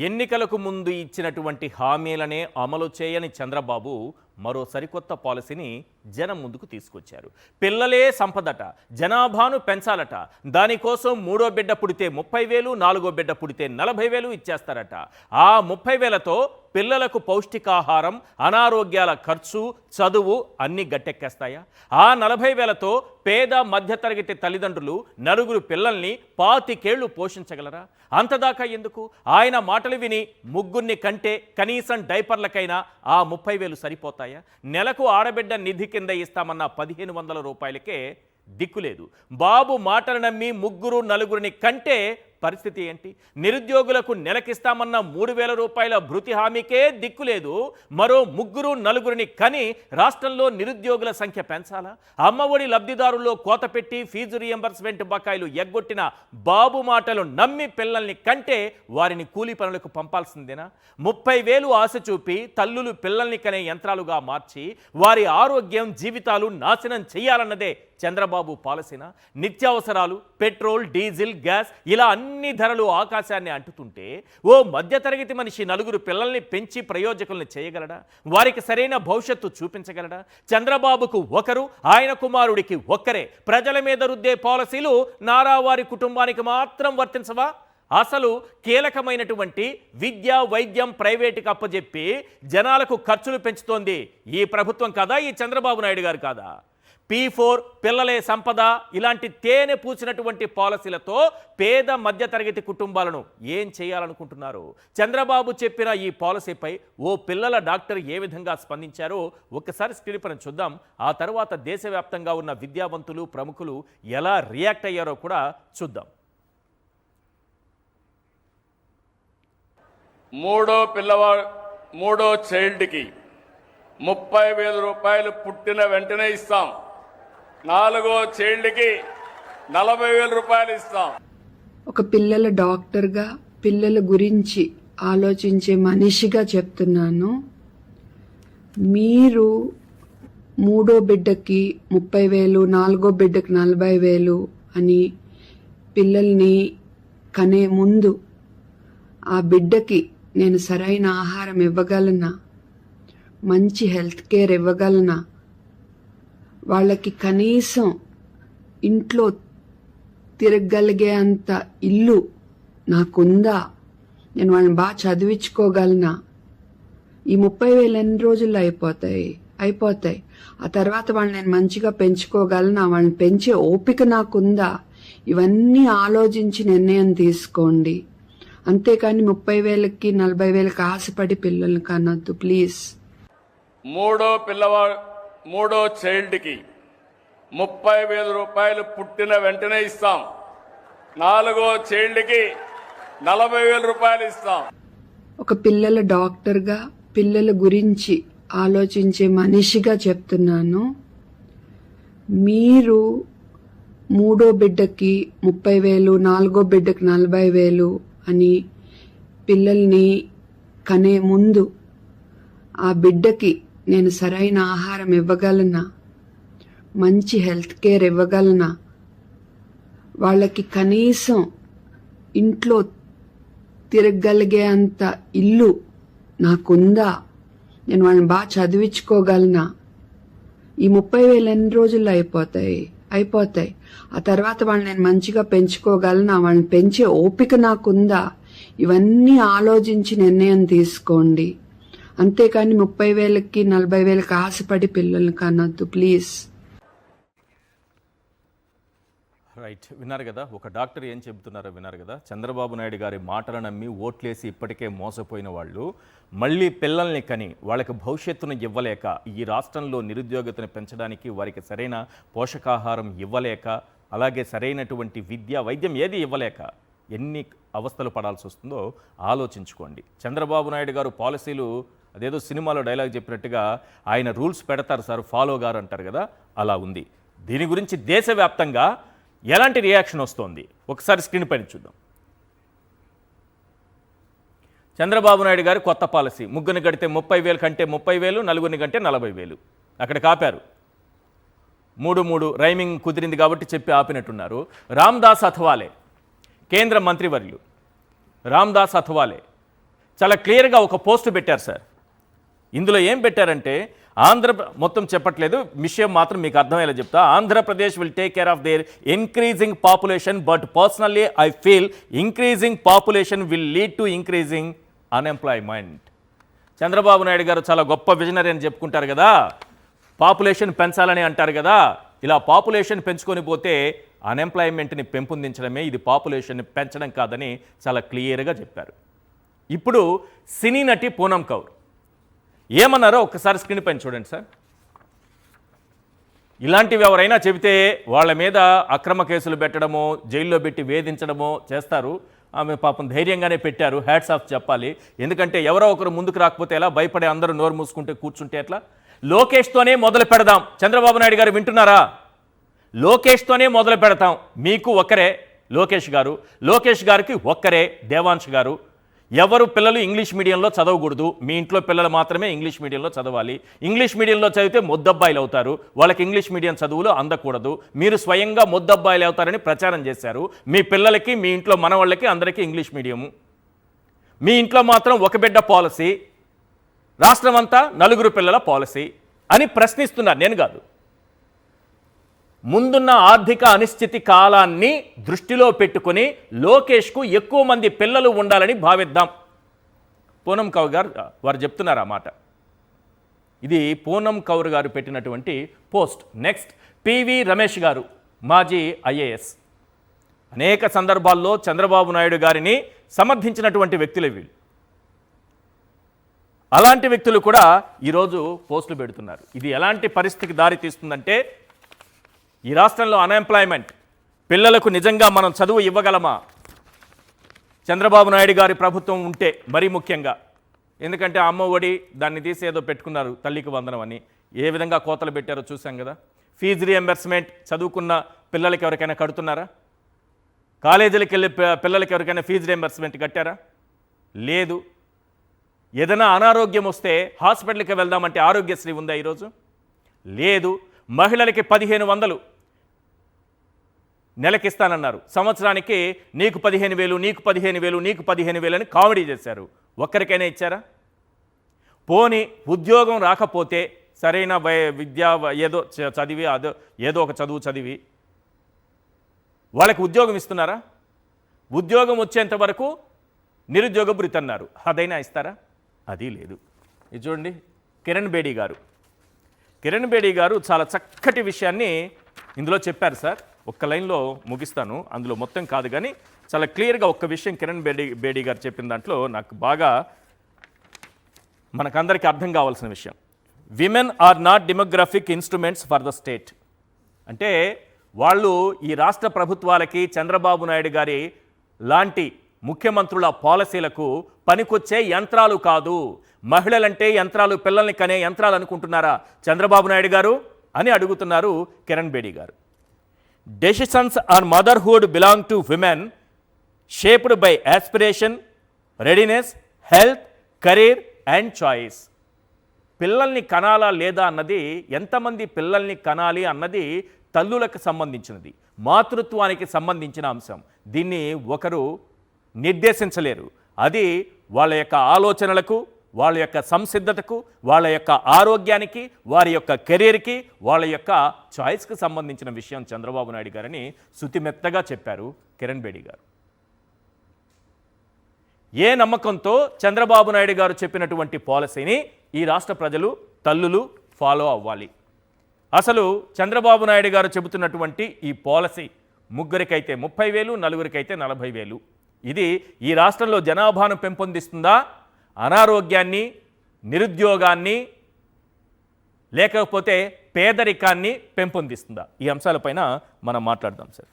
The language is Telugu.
ఎన్నికలకు ముందు ఇచ్చినటువంటి హామీలనే అమలు చేయని చంద్రబాబు మరో సరికొత్త పాలసీని జనం ముందుకు తీసుకొచ్చారు. పిల్లలే సంపదట, జనాభాను పెంచాలట, దానికోసం మూడో బిడ్డ పుడితే 30,000, నాలుగో బిడ్డ పుడితే 40,000 ఇచ్చేస్తారట. ఆ 30,000తో పిల్లలకు పౌష్టికాహారం, అనారోగ్యాల ఖర్చు, చదువు అన్నీ గట్టెక్కేస్తాయా? ఆ 40,000తో పేద మధ్యతరగతి తల్లిదండ్రులు నలుగురు పిల్లల్ని 25 ఏళ్లు పోషించగలరా? అంతదాకా ఎందుకు? ఆయన మాటలు విని ముగ్గురిని కంటే కనీసం డైపర్లకైనా ఆ 30,000 సరిపోతాయా? నెలకు ఆడబిడ్డ నిధి కింద ఇస్తామన్న 1,500 రూపాయలకే దిక్కులేదు. బాబు మాటలు నమ్మి ముగ్గురు నలుగురిని కంటే పరిస్థితి ఏంటి? నిరుద్యోగులకు నెలకిస్తామన్న 3,000 రూపాయల భృతి హామీకే దిక్కులేదు. మరో ముగ్గురు నలుగురిని కని రాష్ట్రంలో నిరుద్యోగుల సంఖ్య పెంచాలా? అమ్మఒడి లబ్ధిదారుల్లో కోత పెట్టి ఫీజు రియంబర్స్మెంట్ బకాయిలు ఎగ్గొట్టిన బాబు మాటలు నమ్మి పిల్లల్ని కంటే వారిని కూలీ పనులకు పంపాల్సిందేనా? 30,000 ఆశ చూపి తల్లులు పిల్లల్ని కనే యంత్రాలుగా మార్చి వారి ఆరోగ్యం, జీవితాలు నాశనం చేయాలన్నదే చంద్రబాబు పాలసీనా? నిత్యావసరాలు, పెట్రోల్, డీజిల్, గ్యాస్ ఇలా అన్ని ధరలు ఆకాశాన్ని అంటుతుంటే ఓ మధ్యతరగతి మనిషి నలుగురు పిల్లల్ని పెంచి ప్రయోజకుల్ని చేయగలడా? వారికి సరైన భవిష్యత్తు చూపించగలడా? చంద్రబాబుకు ఒకరు, ఆయన కుమారుడికి ఒక్కరే ప్రజల మీద రుద్దే పాలసీలు నారా వారి కుటుంబానికి మాత్రం వర్తించవా? అసలు కీలకమైనటువంటి విద్య, వైద్యం ప్రైవేటుకి అప్పజెప్పి జనాలకు ఖర్చులు పెంచుతోంది ఈ ప్రభుత్వం కాదా? ఈ చంద్రబాబు నాయుడు గారు కాదా? P4 పిల్లలే సంపద ఇలాంటి తేనె పూసినటువంటి పాలసీలతో పేద మధ్యతరగతి కుటుంబాలను ఏం చేయాలనుకుంటున్నారు? చంద్రబాబు చెప్పిన ఈ పాలసీపై ఓ పిల్లల డాక్టర్ ఏ విధంగా స్పందించారో ఒక్కసారి స్క్రీన్ పైన చూద్దాం. ఆ తర్వాత దేశవ్యాప్తంగా ఉన్న విద్యావంతులు, ప్రముఖులు ఎలా రియాక్ట్ అయ్యారో కూడా చూద్దాం. మూడో చైల్డ్కి 30,000 రూపాయలు పుట్టిన వెంటనే ఇస్తాం. 4వ చైల్డ్కి 40,000 రూపాయలు ఇస్తాం. ఒక పిల్లల డాక్టర్గా, పిల్లల గురించి ఆలోచించే మనిషిగా చెప్తున్నాను. మీరు మూడో బిడ్డకి 30,000, నాలుగో బిడ్డకి 40,000 అని పిల్లల్ని కనే ముందు ఆ బిడ్డకి నేను సరైన ఆహారం ఇవ్వగలనా, మంచి హెల్త్ కేర్ ఇవ్వగలనా, వాళ్ళకి కనీసం ఇంట్లో తిరగగలిగే అంత ఇల్లు నాకుందా, నేను వాళ్ళని బాగా చదివించుకోగలనా? ఈ 30,000 ఎన్ని రోజుల్లో అయిపోతాయి. ఆ తర్వాత వాళ్ళని నేను మంచిగా పెంచుకోగలనా, వాళ్ళని పెంచే ఓపిక నాకుందా? ఇవన్నీ ఆలోచించి నిర్ణయం తీసుకోండి. అంతేకాని 30,000కి 40,000కి ఆశపడి పిల్లల్ని కనొద్దు ప్లీజ్. మూడో చైల్డ్కి 30,000 రూపాయలు పుట్టిన వెంటనే ఇస్తాం. 4వ చైల్డ్కి 40,000 రూపాయలు ఇస్తాం. ఒక పిల్లల డాక్టర్గా, పిల్లల గురించి ఆలోచించే మనిషిగా చెప్తున్నాను. మీరు మూడో బిడ్డకి 30,000, నాలుగో బిడ్డకి 40,000 అని పిల్లల్ని కనే ముందు ఆ బిడ్డకి నేను సరైన ఆహారం ఇవ్వగలనా, మంచి హెల్త్ కేర్ ఇవ్వగలనా, వాళ్ళకి కనీసం ఇంట్లో తిరగగలిగే అంత ఇల్లు నాకుందా, నేను వాళ్ళని బాగా చదివించుకోగలనా? ఈ 30,000 ఎన్ని రోజుల్లో అయిపోతాయి. ఆ తర్వాత వాళ్ళని నేను మంచిగా పెంచుకోగలనా, వాళ్ళని పెంచే ఓపిక నాకుందా? ఇవన్నీ ఆలోచించి నిర్ణయం తీసుకోండి. అంతేకాని 30,000కి 40,000కి ఆశపడి పిల్లల్ని కనొద్దు ప్లీజ్. రైట్, విన్నారు కదా ఒక డాక్టర్ ఏం చెబుతున్నారో విన్నారు కదా. చంద్రబాబు నాయుడు గారి మాటలు నమ్మి ఓట్లేసి ఇప్పటికే మోసపోయిన వాళ్ళు మళ్ళీ పిల్లల్ని కని వాళ్ళకి భవిష్యత్తును ఇవ్వలేక, ఈ రాష్ట్రంలో నిరుద్యోగతను పెంచడానికి వారికి సరైన పోషకాహారం ఇవ్వలేక, అలాగే సరైనటువంటి విద్య, వైద్యం ఏది ఇవ్వలేక ఎన్ని అవస్థలు పడాల్సి వస్తుందో ఆలోచించుకోండి. చంద్రబాబు నాయుడు గారు పాలసీలు అదేదో సినిమాలో డైలాగ్ చెప్పినట్టుగా ఆయన రూల్స్ పెడతారు సార్, ఫాలో గారు అంటారు కదా, అలా ఉంది. దీని గురించి దేశవ్యాప్తంగా ఎలాంటి రియాక్షన్ వస్తోంది ఒకసారి స్క్రీన్ పైన చూద్దాం. చంద్రబాబు నాయుడు గారు కొత్త పాలసీ, ముగ్గురిని గడితే 30,000 కంటే 30,000, నలుగురిని కంటే 40,000. అక్కడ కాపారు. 3 రైమింగ్ కుదిరింది కాబట్టి చెప్పి ఆపినట్టున్నారు. రామ్దాస్ అథవాలే కేంద్ర మంత్రివర్యులు రామ్దాస్ అథవాలే చాలా క్లియర్గా ఒక పోస్ట్ పెట్టారు సార్. ఇందులో ఏం పెట్టారంటే మొత్తం చెప్పట్లేదు, విషయం మాత్రం మీకు అర్థమయ్యేలా చెప్తా. Andhra Pradesh will take care of their increasing population, but personally I feel increasing population will lead to increasing unemployment. Chandrababu Naidu గారు చాలా గొప్ప విజనరీ అని చెప్పుకుంటారు కదా, పాపులేషన్ పెంచాలని అంటారు కదా. ఇలా పాపులేషన్ పెంచుకొని పోతే అన్ఎంప్లాయ్మెంట్ని పెంపొందించడమే, ఇది పాపులేషన్ని పెంచడం కాదని చాలా క్లియర్గా చెప్పారు. ఇప్పుడు సినీ నటి పూనం కౌర్ ఏమన్నారో ఒక్కసారి స్క్రీన్ పైన చూడండి సార్. ఇలాంటివి ఎవరైనా చెబితే వాళ్ళ మీద అక్రమ కేసులు పెట్టడమో, జైల్లో పెట్టి వేధించడమో చేస్తారు. ఆమె పాపం ధైర్యంగానే పెట్టారు, హ్యాట్స్ ఆఫ్ చెప్పాలి. ఎందుకంటే ఎవరో ఒకరు ముందుకు రాకపోతే ఎలా, భయపడే అందరూ నోరు మూసుకుంటే కూర్చుంటే ఎట్లా? లోకేష్తోనే మొదలు పెడదాం. చంద్రబాబు నాయుడు గారు వింటున్నారా? లోకేష్తోనే మొదలు పెడతాం. మీకు ఒక్కరే లోకేష్ గారు, లోకేష్ గారికి ఒక్కరే దేవాంశ్ గారు. ఎవరు పిల్లలు ఇంగ్లీష్ మీడియంలో చదవకూడదు, మీ ఇంట్లో పిల్లలు మాత్రమే ఇంగ్లీష్ మీడియంలో చదవాలి. ఇంగ్లీష్ మీడియంలో చదివితే మొద్దబ్బాయిలు అవుతారు, వాళ్ళకి ఇంగ్లీష్ మీడియం చదువులు అందకూడదు. మీరు స్వయంగా మొద్దబ్బాయిలు అవుతారని ప్రచారం చేశారు. మీ పిల్లలకి, మీ ఇంట్లో మనవాళ్ళకి అందరికీ ఇంగ్లీష్ మీడియము. మీ ఇంట్లో మాత్రం ఒక బిడ్డ పాలసీ, రాష్ట్రం అంతా నలుగురు పిల్లల పాలసీ అని ప్రశ్నిస్తున్నారు, నేను కాదు. ముందున్న ఆర్థిక అనిశ్చితి కాలాన్ని దృష్టిలో పెట్టుకుని లోకేష్కు ఎక్కువ మంది పిల్లలు ఉండాలని భావిద్దాం. పూనం కౌర్ గారు వారు చెప్తున్నారు ఆ మాట. ఇది పూనం కౌర్ గారు పెట్టినటువంటి పోస్ట్. నెక్స్ట్, పివి రమేష్ గారు, మాజీ ఐఏఎస్. అనేక సందర్భాల్లో చంద్రబాబు నాయుడు గారిని సమర్థించినటువంటి వ్యక్తులు వీళ్ళు. అలాంటి వ్యక్తులు కూడా ఈరోజు పోస్టులు పెడుతున్నారు. ఇది ఎలాంటి పరిస్థితికి దారి తీస్తుందంటే, ఈ రాష్ట్రంలో అన్ఎంప్లాయ్మెంట్, పిల్లలకు నిజంగా మనం చదువు ఇవ్వగలమా? చంద్రబాబు నాయుడు గారి ప్రభుత్వం ఉంటే మరీ ముఖ్యంగా. ఎందుకంటే అమ్మ ఒడి దాన్ని తీసి ఏదో పెట్టుకున్నారు, తల్లికి వందనం అని. ఏ విధంగా కోతలు పెట్టారో చూసాం కదా. ఫీజు రియంబర్స్మెంట్ చదువుకున్న పిల్లలకి ఎవరికైనా కడుతున్నారా? కాలేజీలకు వెళ్ళే పిల్లలకి ఎవరికైనా ఫీజు రియంబర్స్మెంట్ కట్టారా? లేదు. ఏదైనా అనారోగ్యం వస్తే హాస్పిటల్కి వెళ్దామంటే ఆరోగ్యశ్రీ ఉందా ఈరోజు? లేదు. మహిళలకి 1500 నెలకిస్తానన్నారు. సంవత్సరానికి నీకు 15,000, నీకు 15,000, నీకు 15,000 అని కామెడీ చేశారు. ఒక్కరికైనా ఇచ్చారా? పోనీ ఉద్యోగం రాకపోతే సరైన విద్య ఏదో చదివి, ఏదో ఒక చదువు చదివి వాళ్ళకి ఉద్యోగం ఇస్తున్నారా? ఉద్యోగం వచ్చేంత వరకు నిరుద్యోగ భృతి అన్నారు, అదైనా ఇస్తారా? అది లేదు. ఇది చూడండి, కిరణ్ బేడి గారు. కిరణ్ బేడి గారు చాలా చక్కటి విషయాన్ని ఇందులో చెప్పారు సార్. ఒక్క లైన్లో ముగిస్తాను, అందులో మొత్తం కాదు కానీ చాలా క్లియర్గా ఒక్క విషయం కిరణ్ బేడి గారు చెప్పిన దాంట్లో నాకు బాగా మనకందరికీ అర్థం కావాల్సిన విషయం. Women are not demographic instruments for the state. అంటే వాళ్ళు ఈ రాష్ట్ర ప్రభుత్వాలకి, చంద్రబాబు నాయుడు గారి లాంటి ముఖ్యమంత్రుల పాలసీలకు పనికొచ్చే యంత్రాలు కాదు. మహిళలంటే యంత్రాలు, పిల్లల్ని కనే యంత్రాలు అనుకుంటున్నారా చంద్రబాబు నాయుడు గారు అని అడుగుతున్నారు కిరణ్ బేడి గారు. Decisions on motherhood belong to women shaped by aspiration, readiness, health, career and choice. పిల్లల్ని కనాలా లేదా అన్నది, ఎంతమంది పిల్లల్ని కనాలి అన్నది తల్లులకు సంబంధించినది, మాతృత్వానికి సంబంధించిన అంశం. దీన్ని ఒకరు నిర్దేశించలేరు. అది వాళ్ళ యొక్క ఆలోచనలకు, వాళ్ళ యొక్క సంసిద్ధతకు, వాళ్ళ యొక్క ఆరోగ్యానికి, వారి యొక్క కెరీర్కి, వాళ్ళ యొక్క చాయిస్కి సంబంధించిన విషయం చంద్రబాబు నాయుడు గారని శుతిమెత్తగా చెప్పారు కిరణ్ బేడి గారు. ఏ నమ్మకంతో చంద్రబాబు నాయుడు గారు చెప్పినటువంటి పాలసీని ఈ రాష్ట్ర ప్రజలు, తల్లులు ఫాలో అవ్వాలి? అసలు చంద్రబాబు నాయుడు గారు చెబుతున్నటువంటి ఈ పాలసీ ముగ్గురికైతే 30,000, నలుగురికైతే 40,000. ఇది ఈ రాష్ట్రంలో జనాభాను పెంపొందిస్తుందా, అనారోగ్యాన్ని, నిరుద్యోగాన్ని, లేకపోతే పేదరికాన్ని పెంపొందిస్తుందా? ఈ అంశాలపైన మనం మాట్లాడదాం సార్.